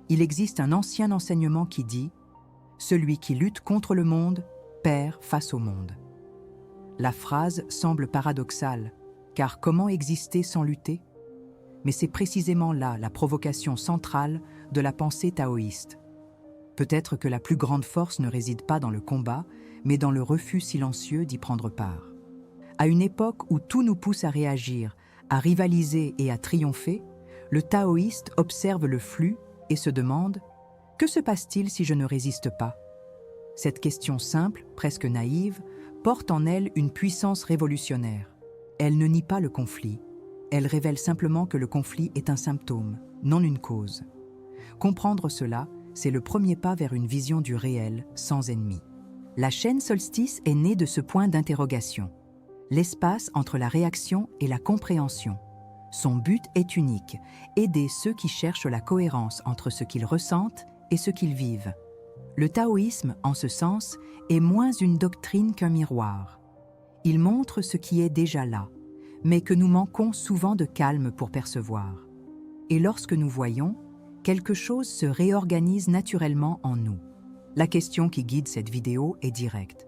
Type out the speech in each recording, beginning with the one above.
il existe un ancien enseignement qui dit « Celui qui lutte contre le monde perd face au monde ». La phrase semble paradoxale, car comment exister sans lutter? Mais c'est précisément là la provocation centrale de la pensée taoïste. Peut-être que la plus grande force ne réside pas dans le combat, mais dans le refus silencieux d'y prendre part. À une époque où tout nous pousse à réagir, à rivaliser et à triompher, le taoïste observe le flux et se demande « Que se passe-t-il si je ne résiste pas ?» Cette question simple, presque naïve, porte en elle une puissance révolutionnaire. Elle ne nie pas le conflit, elle révèle simplement que le conflit est un symptôme, non une cause. Comprendre cela, c'est le premier pas vers une vision du réel, sans ennemi. La chaîne Solstice est née de ce point d'interrogation. L'espace entre la réaction et la compréhension. Son but est unique, aider ceux qui cherchent la cohérence entre ce qu'ils ressentent et ce qu'ils vivent. Le taoïsme, en ce sens, est moins une doctrine qu'un miroir. Il montre ce qui est déjà là, mais que nous manquons souvent de calme pour percevoir. Et lorsque nous voyons, quelque chose se réorganise naturellement en nous. La question qui guide cette vidéo est directe.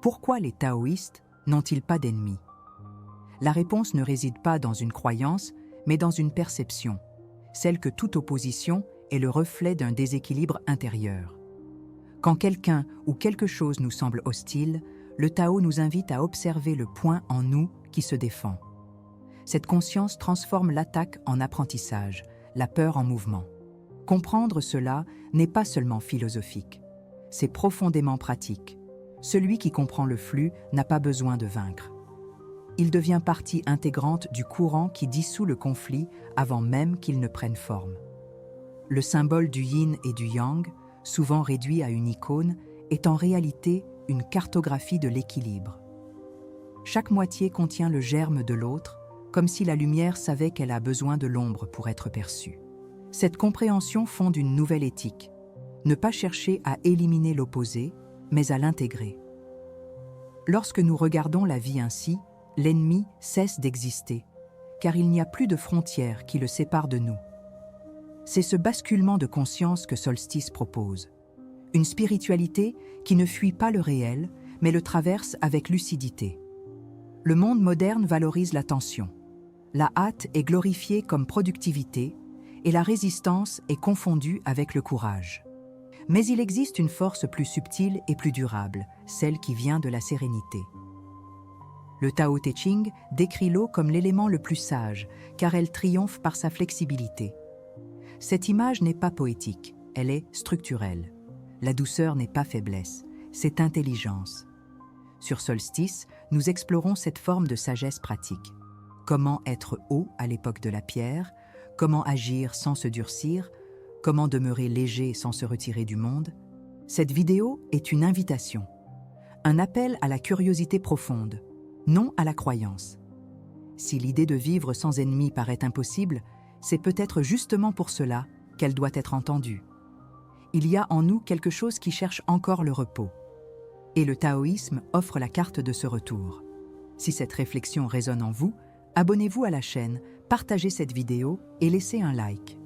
Pourquoi les taoïstes n'ont-ils pas d'ennemis? La réponse ne réside pas dans une croyance, mais dans une perception, celle que toute opposition est le reflet d'un déséquilibre intérieur. Quand quelqu'un ou quelque chose nous semble hostile, le Tao nous invite à observer le point en nous qui se défend. Cette conscience transforme l'attaque en apprentissage, la peur en mouvement. Comprendre cela n'est pas seulement philosophique, c'est profondément pratique. Celui qui comprend le flux n'a pas besoin de vaincre. Il devient partie intégrante du courant qui dissout le conflit avant même qu'il ne prenne forme. Le symbole du yin et du yang, souvent réduit à une icône, est en réalité une cartographie de l'équilibre. Chaque moitié contient le germe de l'autre, comme si la lumière savait qu'elle a besoin de l'ombre pour être perçue. Cette compréhension fonde une nouvelle éthique. Ne pas chercher à éliminer l'opposé, mais à l'intégrer. Lorsque nous regardons la vie ainsi, l'ennemi cesse d'exister, car il n'y a plus de frontières qui le séparent de nous. C'est ce basculement de conscience que Solstice propose. Une spiritualité qui ne fuit pas le réel, mais le traverse avec lucidité. Le monde moderne valorise l'attention. La hâte est glorifiée comme productivité et la résistance est confondue avec le courage. Mais il existe une force plus subtile et plus durable, celle qui vient de la sérénité. Le Tao Te Ching décrit l'eau comme l'élément le plus sage, car elle triomphe par sa flexibilité. Cette image n'est pas poétique, elle est structurelle. La douceur n'est pas faiblesse, c'est intelligence. Sur Solstice, nous explorons cette forme de sagesse pratique. Comment être haut à l'époque de la pierre, comment agir sans se durcir, comment demeurer léger sans se retirer du monde. Cette vidéo est une invitation, un appel à la curiosité profonde, non à la croyance. Si l'idée de vivre sans ennemi paraît impossible, c'est peut-être justement pour cela qu'elle doit être entendue. Il y a en nous quelque chose qui cherche encore le repos. Et le taoïsme offre la carte de ce retour. Si cette réflexion résonne en vous, abonnez-vous à la chaîne, partagez cette vidéo et laissez un like.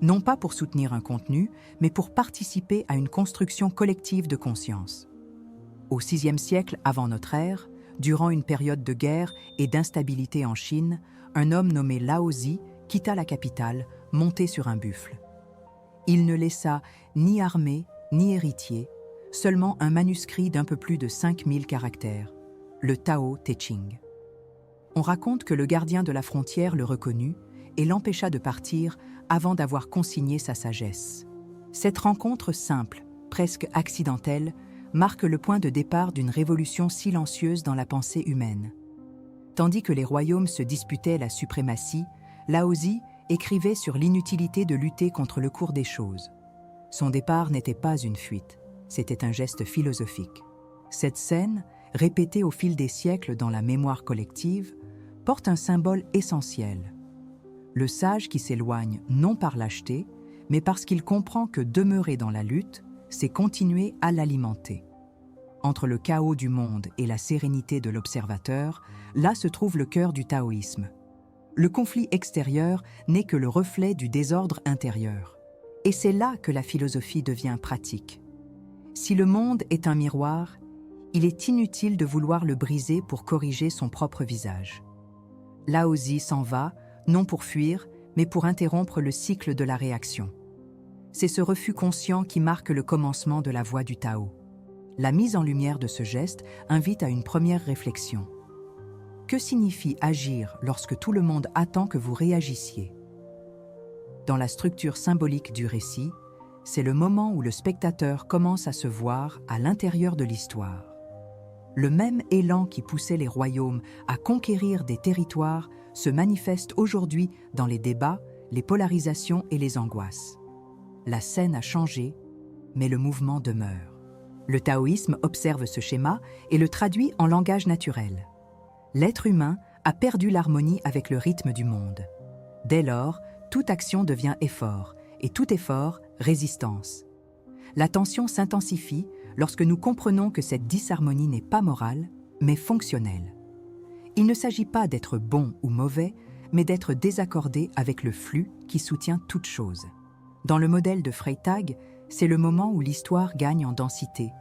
Non pas pour soutenir un contenu, mais pour participer à une construction collective de conscience. Au VIe siècle avant notre ère, durant une période de guerre et d'instabilité en Chine, un homme nommé Lao Zi quitta la capitale, monté sur un buffle. Il ne laissa ni armée, ni héritier, seulement un manuscrit d'un peu plus de 5000 caractères, le Tao Te Ching. On raconte que le gardien de la frontière le reconnut et l'empêcha de partir avant d'avoir consigné sa sagesse. Cette rencontre simple, presque accidentelle, marque le point de départ d'une révolution silencieuse dans la pensée humaine. Tandis que les royaumes se disputaient la suprématie, Lao Zi écrivait sur l'inutilité de lutter contre le cours des choses. Son départ n'était pas une fuite, c'était un geste philosophique. Cette scène, répétée au fil des siècles dans la mémoire collective, porte un symbole essentiel. Le sage qui s'éloigne non par lâcheté, mais parce qu'il comprend que demeurer dans la lutte, c'est continuer à l'alimenter. Entre le chaos du monde et la sérénité de l'observateur, là se trouve le cœur du taoïsme. Le conflit extérieur n'est que le reflet du désordre intérieur. Et c'est là que la philosophie devient pratique. Si le monde est un miroir, il est inutile de vouloir le briser pour corriger son propre visage. Laozi s'en va, non pour fuir, mais pour interrompre le cycle de la réaction. C'est ce refus conscient qui marque le commencement de la voie du Tao. La mise en lumière de ce geste invite à une première réflexion. Que signifie agir lorsque tout le monde attend que vous réagissiez? Dans la structure symbolique du récit, c'est le moment où le spectateur commence à se voir à l'intérieur de l'histoire. Le même élan qui poussait les royaumes à conquérir des territoires se manifeste aujourd'hui dans les débats, les polarisations et les angoisses. La scène a changé, mais le mouvement demeure. Le taoïsme observe ce schéma et le traduit en langage naturel. L'être humain a perdu l'harmonie avec le rythme du monde. Dès lors, toute action devient effort, et tout effort, résistance. La tension s'intensifie lorsque nous comprenons que cette disharmonie n'est pas morale, mais fonctionnelle. Il ne s'agit pas d'être bon ou mauvais, mais d'être désaccordé avec le flux qui soutient toute chose. Dans le modèle de Freytag, c'est le moment où l'histoire gagne en densité.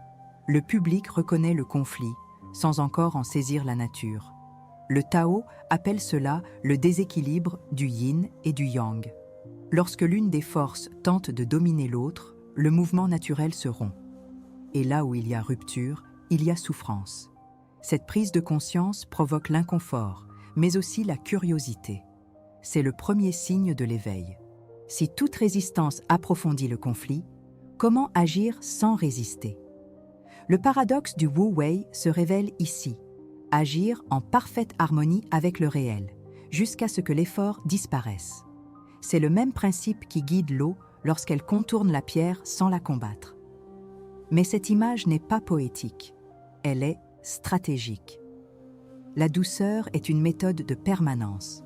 Le public reconnaît le conflit, sans encore en saisir la nature. Le Tao appelle cela le déséquilibre du yin et du yang. Lorsque l'une des forces tente de dominer l'autre, le mouvement naturel se rompt. Et là où il y a rupture, il y a souffrance. Cette prise de conscience provoque l'inconfort, mais aussi la curiosité. C'est le premier signe de l'éveil. Si toute résistance approfondit le conflit, comment agir sans résister? Le paradoxe du Wu Wei se révèle ici. Agir en parfaite harmonie avec le réel, jusqu'à ce que l'effort disparaisse. C'est le même principe qui guide l'eau lorsqu'elle contourne la pierre sans la combattre. Mais cette image n'est pas poétique, elle est stratégique. La douceur est une méthode de permanence.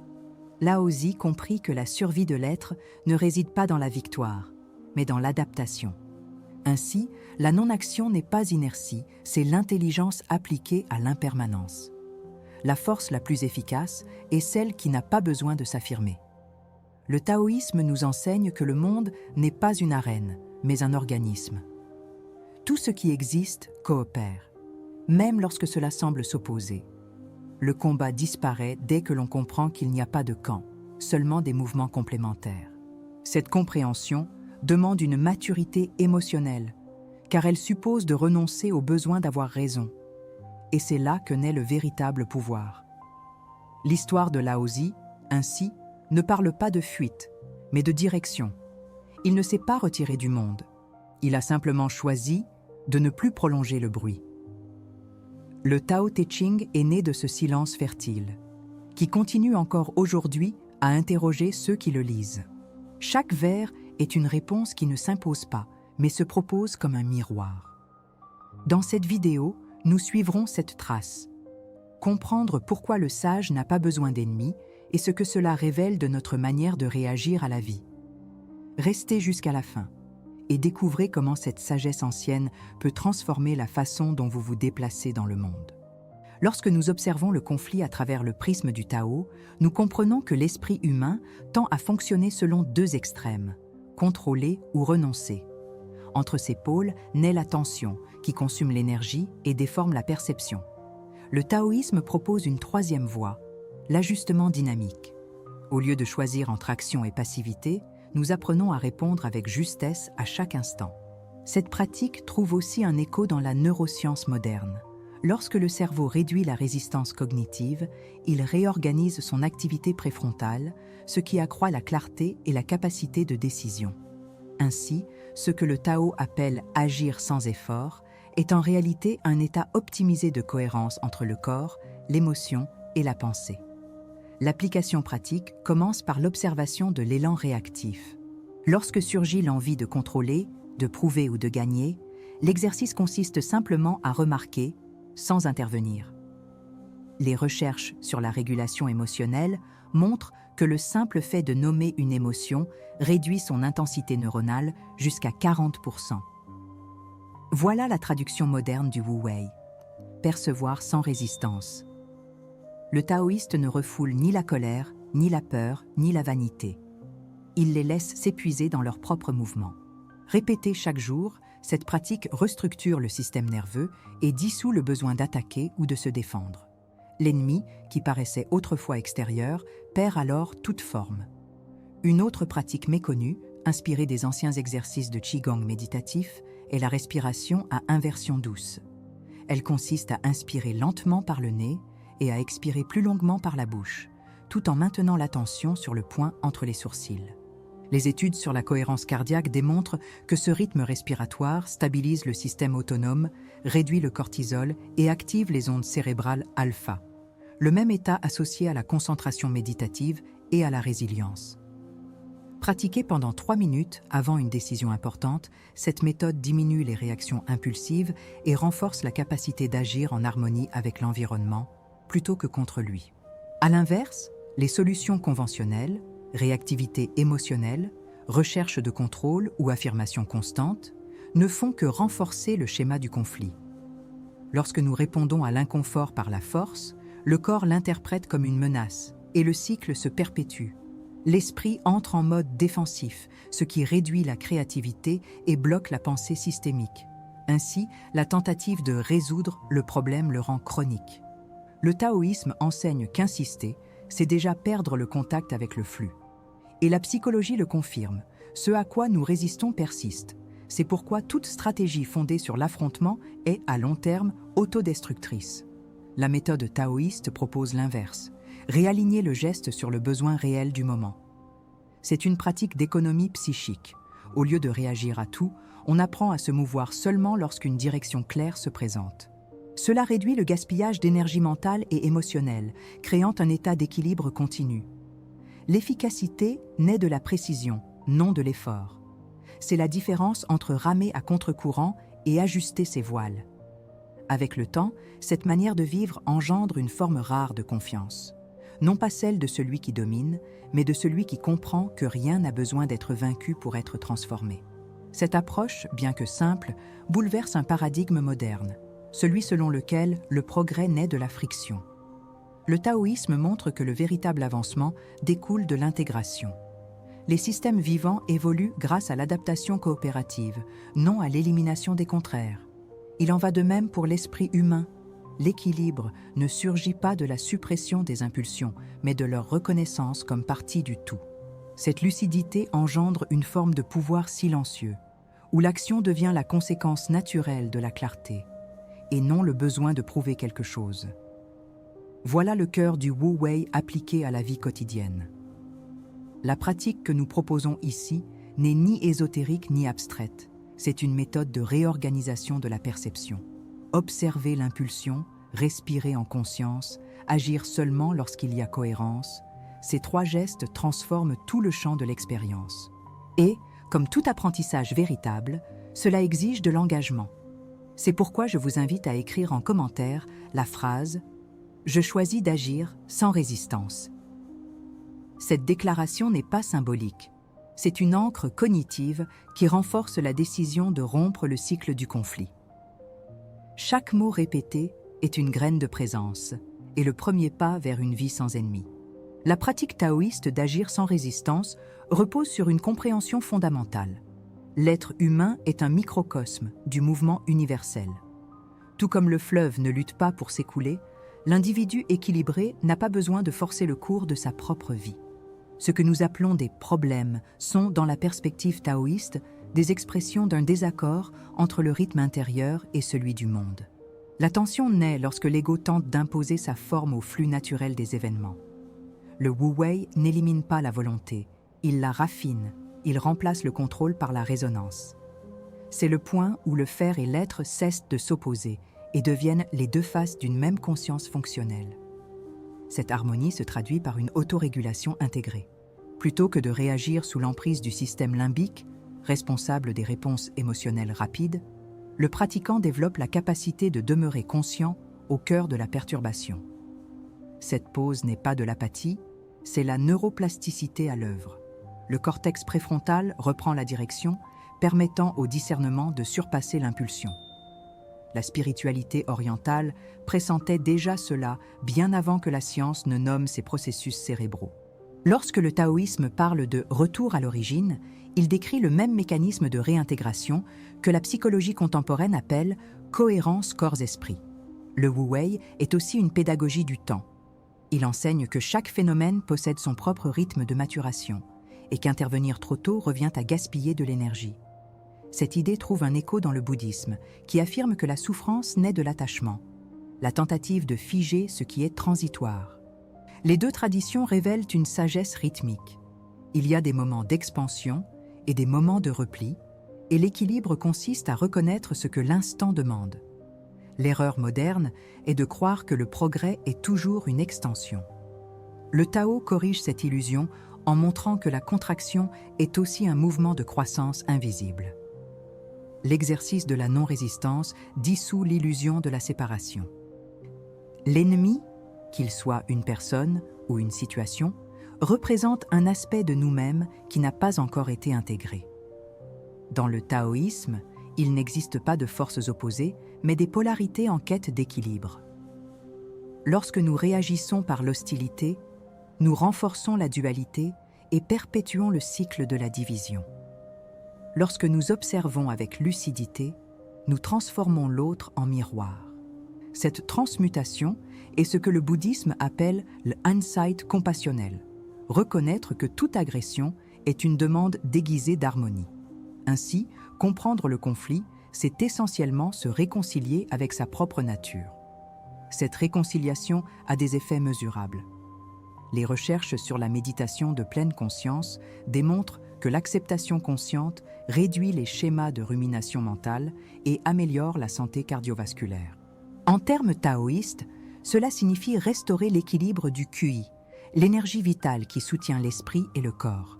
Laozi comprit que la survie de l'être ne réside pas dans la victoire, mais dans l'adaptation. Ainsi, la non-action n'est pas inertie, c'est l'intelligence appliquée à l'impermanence. La force la plus efficace est celle qui n'a pas besoin de s'affirmer. Le taoïsme nous enseigne que le monde n'est pas une arène, mais un organisme. Tout ce qui existe coopère, même lorsque cela semble s'opposer. Le combat disparaît dès que l'on comprend qu'il n'y a pas de camp, seulement des mouvements complémentaires. Cette compréhension demande une maturité émotionnelle, car elle suppose de renoncer au besoin d'avoir raison. Et c'est là que naît le véritable pouvoir. L'histoire de Laozi, ainsi, ne parle pas de fuite, mais de direction. Il ne s'est pas retiré du monde. Il a simplement choisi de ne plus prolonger le bruit. Le Tao Te Ching est né de ce silence fertile, qui continue encore aujourd'hui à interroger ceux qui le lisent. Chaque vers est une réponse qui ne s'impose pas, mais se propose comme un miroir. Dans cette vidéo, nous suivrons cette trace. Comprendre pourquoi le sage n'a pas besoin d'ennemis et ce que cela révèle de notre manière de réagir à la vie. Restez jusqu'à la fin et découvrez comment cette sagesse ancienne peut transformer la façon dont vous vous déplacez dans le monde. Lorsque nous observons le conflit à travers le prisme du Tao, nous comprenons que l'esprit humain tend à fonctionner selon deux extrêmes, contrôler ou renoncer. Entre ces pôles naît la tension, qui consume l'énergie et déforme la perception. Le taoïsme propose une troisième voie, l'ajustement dynamique. Au lieu de choisir entre action et passivité, nous apprenons à répondre avec justesse à chaque instant. Cette pratique trouve aussi un écho dans la neuroscience moderne. Lorsque le cerveau réduit la résistance cognitive, il réorganise son activité préfrontale, ce qui accroît la clarté et la capacité de décision. Ainsi, ce que le Tao appelle « agir sans effort » est en réalité un état optimisé de cohérence entre le corps, l'émotion et la pensée. L'application pratique commence par l'observation de l'élan réactif. Lorsque surgit l'envie de contrôler, de prouver ou de gagner, l'exercice consiste simplement à remarquer, sans intervenir. Les recherches sur la régulation émotionnelle montrent que le simple fait de nommer une émotion réduit son intensité neuronale jusqu'à 40%. Voilà la traduction moderne du Wu Wei. Percevoir sans résistance. Le taoïste ne refoule ni la colère, ni la peur, ni la vanité. il les laisse s'épuiser dans leurs propres mouvements. Répétée chaque jour, cette pratique restructure le système nerveux et dissout le besoin d'attaquer ou de se défendre. L'ennemi, qui paraissait autrefois extérieur, perd alors toute forme. Une autre pratique méconnue, inspirée des anciens exercices de Qigong méditatif, est la respiration à inversion douce. Elle consiste à inspirer lentement par le nez et à expirer plus longuement par la bouche, tout en maintenant l'attention sur le point entre les sourcils. Les études sur la cohérence cardiaque démontrent que ce rythme respiratoire stabilise le système autonome, réduit le cortisol et active les ondes cérébrales alpha, le même état associé à la concentration méditative et à la résilience. Pratiquée pendant 3 minutes avant une décision importante, cette méthode diminue les réactions impulsives et renforce la capacité d'agir en harmonie avec l'environnement, plutôt que contre lui. À l'inverse, les solutions conventionnelles, réactivité émotionnelle, recherche de contrôle ou affirmation constante, ne font que renforcer le schéma du conflit. Lorsque nous répondons à l'inconfort par la force, le corps l'interprète comme une menace et le cycle se perpétue. L'esprit entre en mode défensif, ce qui réduit la créativité et bloque la pensée systémique. Ainsi, la tentative de résoudre le problème le rend chronique. Le taoïsme enseigne qu'insister, c'est déjà perdre le contact avec le flux. Et la psychologie le confirme, ce à quoi nous résistons persiste. C'est pourquoi toute stratégie fondée sur l'affrontement est, à long terme, autodestructrice. La méthode taoïste propose l'inverse, réaligner le geste sur le besoin réel du moment. C'est une pratique d'économie psychique. Au lieu de réagir à tout, on apprend à se mouvoir seulement lorsqu'une direction claire se présente. Cela réduit le gaspillage d'énergie mentale et émotionnelle, créant un état d'équilibre continu. L'efficacité naît de la précision, non de l'effort. C'est la différence entre ramer à contre-courant et ajuster ses voiles. Avec le temps, cette manière de vivre engendre une forme rare de confiance. Non pas celle de celui qui domine, mais de celui qui comprend que rien n'a besoin d'être vaincu pour être transformé. Cette approche, bien que simple, bouleverse un paradigme moderne, celui selon lequel le progrès naît de la friction. Le taoïsme montre que le véritable avancement découle de l'intégration. Les systèmes vivants évoluent grâce à l'adaptation coopérative, non à l'élimination des contraires. Il en va de même pour l'esprit humain. L'équilibre ne surgit pas de la suppression des impulsions, mais de leur reconnaissance comme partie du tout. Cette lucidité engendre une forme de pouvoir silencieux, où l'action devient la conséquence naturelle de la clarté, et non le besoin de prouver quelque chose. Voilà le cœur du Wu Wei appliqué à la vie quotidienne. La pratique que nous proposons ici n'est ni ésotérique ni abstraite. C'est une méthode de réorganisation de la perception. Observer l'impulsion, respirer en conscience, agir seulement lorsqu'il y a cohérence, ces 3 gestes transforment tout le champ de l'expérience. Et, comme tout apprentissage véritable, cela exige de l'engagement. C'est pourquoi je vous invite à écrire en commentaire la phrase « Je choisis d'agir sans résistance ». Cette déclaration n'est pas symbolique. C'est une ancre cognitive qui renforce la décision de rompre le cycle du conflit. Chaque mot répété est une graine de présence et le premier pas vers une vie sans ennemi. La pratique taoïste d'agir sans résistance repose sur une compréhension fondamentale. L'être humain est un microcosme du mouvement universel. Tout comme le fleuve ne lutte pas pour s'écouler, l'individu équilibré n'a pas besoin de forcer le cours de sa propre vie. Ce que nous appelons des problèmes sont, dans la perspective taoïste, des expressions d'un désaccord entre le rythme intérieur et celui du monde. La tension naît lorsque l'ego tente d'imposer sa forme au flux naturel des événements. Le Wu Wei n'élimine pas la volonté, il la raffine, il remplace le contrôle par la résonance. C'est le point où le faire et l'être cessent de s'opposer et deviennent les 2 faces d'une même conscience fonctionnelle. Cette harmonie se traduit par une autorégulation intégrée. Plutôt que de réagir sous l'emprise du système limbique, responsable des réponses émotionnelles rapides, le pratiquant développe la capacité de demeurer conscient au cœur de la perturbation. Cette pause n'est pas de l'apathie, c'est la neuroplasticité à l'œuvre. Le cortex préfrontal reprend la direction, permettant au discernement de surpasser l'impulsion. La spiritualité orientale pressentait déjà cela bien avant que la science ne nomme ces processus cérébraux. Lorsque le taoïsme parle de retour à l'origine, il décrit le même mécanisme de réintégration que la psychologie contemporaine appelle cohérence corps-esprit. Le Wu Wei est aussi une pédagogie du temps. Il enseigne que chaque phénomène possède son propre rythme de maturation et qu'intervenir trop tôt revient à gaspiller de l'énergie. Cette idée trouve un écho dans le bouddhisme, qui affirme que la souffrance naît de l'attachement, la tentative de figer ce qui est transitoire. Les deux traditions révèlent une sagesse rythmique. Il y a des moments d'expansion et des moments de repli, et l'équilibre consiste à reconnaître ce que l'instant demande. L'erreur moderne est de croire que le progrès est toujours une extension. Le Tao corrige cette illusion en montrant que la contraction est aussi un mouvement de croissance invisible. L'exercice de la non-résistance dissout l'illusion de la séparation. L'ennemi, qu'il soit une personne ou une situation, représente un aspect de nous-mêmes qui n'a pas encore été intégré. Dans le taoïsme, il n'existe pas de forces opposées, mais des polarités en quête d'équilibre. Lorsque nous réagissons par l'hostilité, nous renforçons la dualité et perpétuons le cycle de la division. Lorsque nous observons avec lucidité, nous transformons l'autre en miroir. Cette transmutation est ce que le bouddhisme appelle le insight compassionnel, reconnaître que toute agression est une demande déguisée d'harmonie. Ainsi, comprendre le conflit, c'est essentiellement se réconcilier avec sa propre nature. Cette réconciliation a des effets mesurables. Les recherches sur la méditation de pleine conscience démontrent que l'acceptation consciente réduit les schémas de rumination mentale et améliore la santé cardiovasculaire. En termes taoïstes, cela signifie restaurer l'équilibre du QI, l'énergie vitale qui soutient l'esprit et le corps.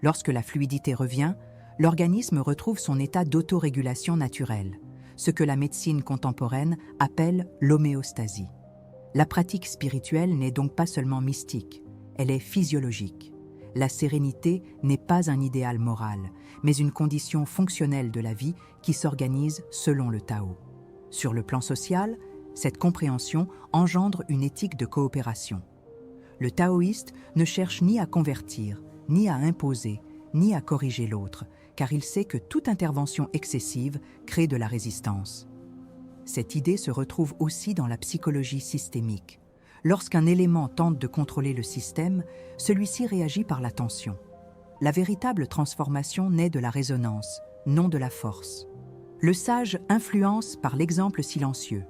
Lorsque la fluidité revient, l'organisme retrouve son état d'autorégulation naturelle, ce que la médecine contemporaine appelle l'homéostasie. La pratique spirituelle n'est donc pas seulement mystique, elle est physiologique. La sérénité n'est pas un idéal moral, mais une condition fonctionnelle de la vie qui s'organise selon le Tao. Sur le plan social, cette compréhension engendre une éthique de coopération. Le taoïste ne cherche ni à convertir, ni à imposer, ni à corriger l'autre, car il sait que toute intervention excessive crée de la résistance. Cette idée se retrouve aussi dans la psychologie systémique. Lorsqu'un élément tente de contrôler le système, celui-ci réagit par la tension. La véritable transformation naît de la résonance, non de la force. Le sage influence par l'exemple silencieux,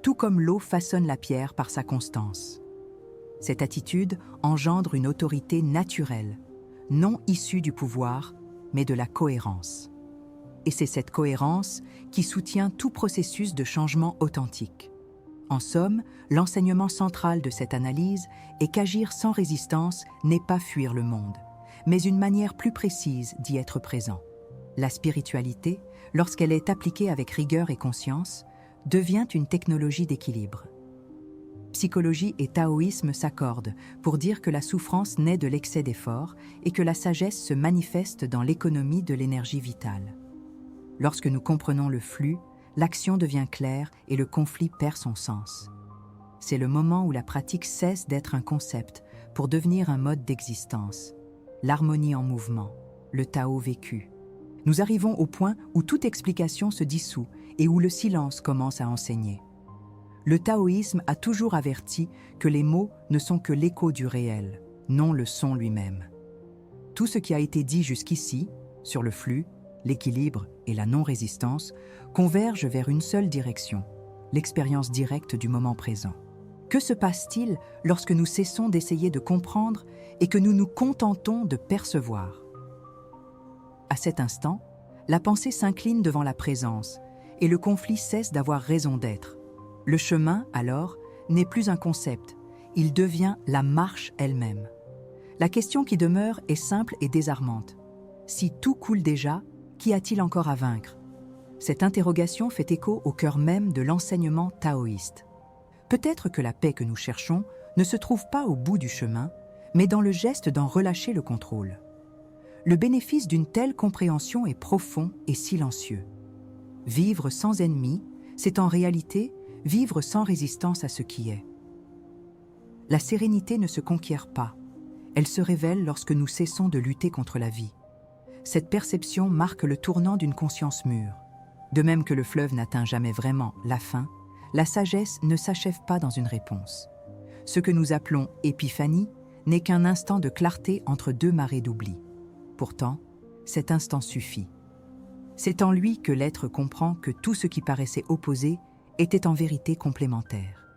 tout comme l'eau façonne la pierre par sa constance. Cette attitude engendre une autorité naturelle, non issue du pouvoir, mais de la cohérence. Et c'est cette cohérence qui soutient tout processus de changement authentique. En somme, l'enseignement central de cette analyse est qu'agir sans résistance n'est pas fuir le monde, mais une manière plus précise d'y être présent. La spiritualité, lorsqu'elle est appliquée avec rigueur et conscience, devient une technologie d'équilibre. Psychologie et taoïsme s'accordent pour dire que la souffrance naît de l'excès d'effort et que la sagesse se manifeste dans l'économie de l'énergie vitale. Lorsque nous comprenons le flux, l'action devient claire et le conflit perd son sens. C'est le moment où la pratique cesse d'être un concept pour devenir un mode d'existence. L'harmonie en mouvement, le Tao vécu. Nous arrivons au point où toute explication se dissout et où le silence commence à enseigner. Le taoïsme a toujours averti que les mots ne sont que l'écho du réel, non le son lui-même. Tout ce qui a été dit jusqu'ici, sur le flux, l'équilibre et la non-résistance, converge vers une seule direction, l'expérience directe du moment présent. Que se passe-t-il lorsque nous cessons d'essayer de comprendre et que nous nous contentons de percevoir ? À cet instant, la pensée s'incline devant la présence et le conflit cesse d'avoir raison d'être. Le chemin, alors, n'est plus un concept, il devient la marche elle-même. La question qui demeure est simple et désarmante. Si tout coule déjà, qu'y a-t-il encore à vaincre ? Cette interrogation fait écho au cœur même de l'enseignement taoïste. Peut-être que la paix que nous cherchons ne se trouve pas au bout du chemin, mais dans le geste d'en relâcher le contrôle. Le bénéfice d'une telle compréhension est profond et silencieux. Vivre sans ennemi, c'est en réalité vivre sans résistance à ce qui est. La sérénité ne se conquiert pas, Elle se révèle lorsque nous cessons de lutter contre la vie. Cette perception marque le tournant d'une conscience mûre. De même que le fleuve n'atteint jamais vraiment la fin, la sagesse ne s'achève pas dans une réponse. Ce que nous appelons épiphanie n'est qu'un instant de clarté entre deux marées d'oubli. Pourtant, cet instant suffit. C'est en lui que l'être comprend que tout ce qui paraissait opposé était en vérité complémentaire.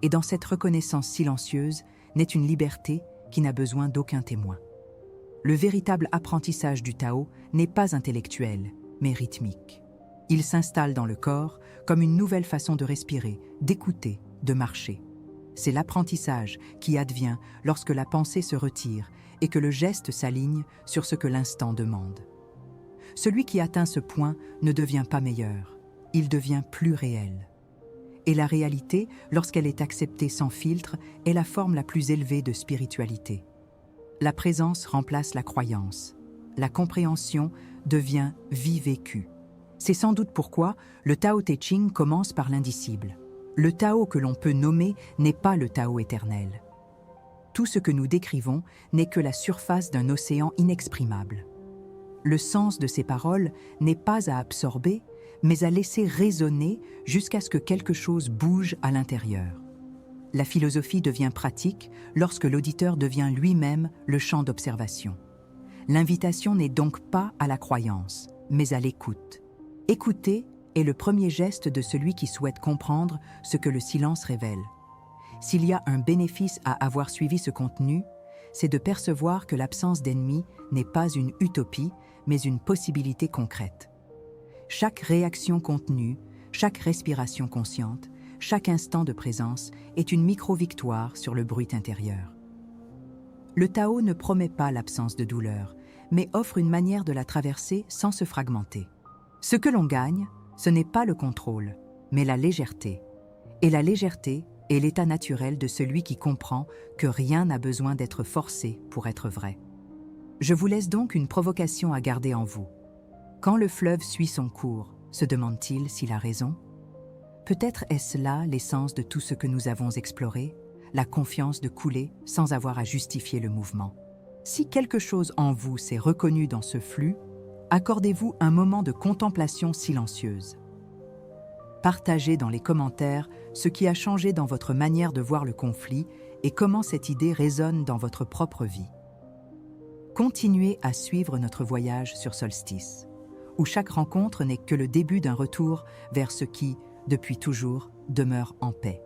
Et dans cette reconnaissance silencieuse naît une liberté qui n'a besoin d'aucun témoin. Le véritable apprentissage du Tao n'est pas intellectuel, mais rythmique. Il s'installe dans le corps comme une nouvelle façon de respirer, d'écouter, de marcher. C'est l'apprentissage qui advient lorsque la pensée se retire et que le geste s'aligne sur ce que l'instant demande. Celui qui atteint ce point ne devient pas meilleur, il devient plus réel. Et la réalité, lorsqu'elle est acceptée sans filtre, est la forme la plus élevée de spiritualité. La présence remplace la croyance. La compréhension devient vie vécue. C'est sans doute pourquoi le Tao Te Ching commence par l'indicible. Le Tao que l'on peut nommer n'est pas le Tao éternel. Tout ce que nous décrivons n'est que la surface d'un océan inexprimable. Le sens de ces paroles n'est pas à absorber, mais à laisser résonner jusqu'à ce que quelque chose bouge à l'intérieur. La philosophie devient pratique lorsque l'auditeur devient lui-même le champ d'observation. L'invitation n'est donc pas à la croyance, mais à l'écoute. Écouter est le premier geste de celui qui souhaite comprendre ce que le silence révèle. S'il y a un bénéfice à avoir suivi ce contenu, c'est de percevoir que l'absence d'ennemis n'est pas une utopie, mais une possibilité concrète. Chaque réaction contenue, chaque respiration consciente, chaque instant de présence est une micro-victoire sur le bruit intérieur. Le Tao ne promet pas l'absence de douleur, mais offre une manière de la traverser sans se fragmenter. Ce que l'on gagne, ce n'est pas le contrôle, mais la légèreté. Et la légèreté est l'état naturel de celui qui comprend que rien n'a besoin d'être forcé pour être vrai. Je vous laisse donc une provocation à garder en vous. Quand le fleuve suit son cours, se demande-t-il s'il a raison? Peut-être est-ce là l'essence de tout ce que nous avons exploré, la confiance de couler sans avoir à justifier le mouvement. Si quelque chose en vous s'est reconnu dans ce flux, accordez-vous un moment de contemplation silencieuse. Partagez dans les commentaires ce qui a changé dans votre manière de voir le conflit et comment cette idée résonne dans votre propre vie. Continuez à suivre notre voyage sur Solstice, où chaque rencontre n'est que le début d'un retour vers ce qui, depuis toujours, demeure en paix.